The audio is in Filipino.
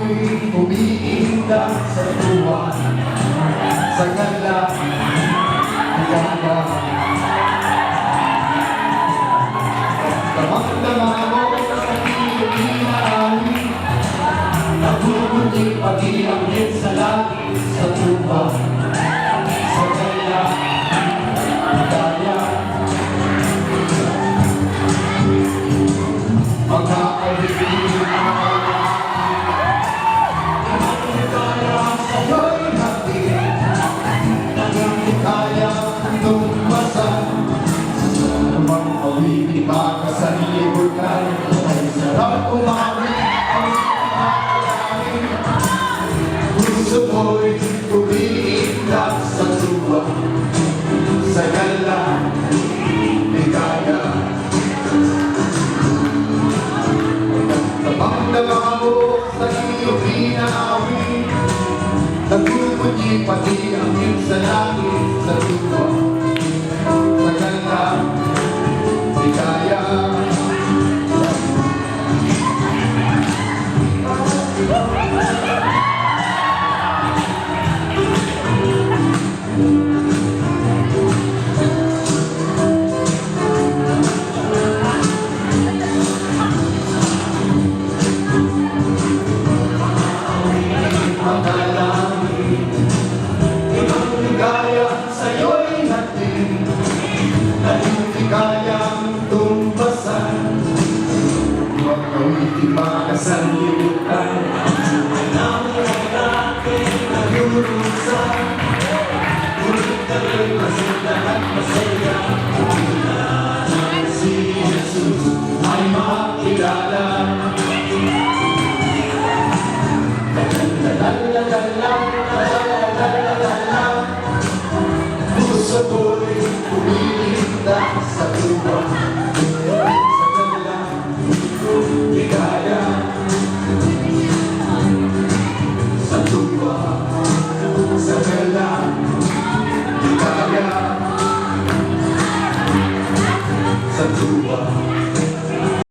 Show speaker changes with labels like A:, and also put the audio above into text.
A: ako'y umiinda sa buwan, sa ganda, ganda. Damang-dama mo sa iyong hinaani, nagbubunyi pati ang hit sa langit, sa tuba, sa ganda, gaya. Mga alipin sa libutan ay sarap umawit ang pagkakain. Puso mo'y umiitlak sa tuwa, sa gala, ligaya. Damang-dama mo sa iyong inaawin, nagbubunyi pati ang iyong sa langit, sa tuwa, sa gala, ligaya. Sa'yo'y natin na hindi kayang tumbasan. Huwag kawitin makasanlibutan ang aking nalurusan. Ngunit kami masaya at masaya na si Jesus ay makilala. Puso ko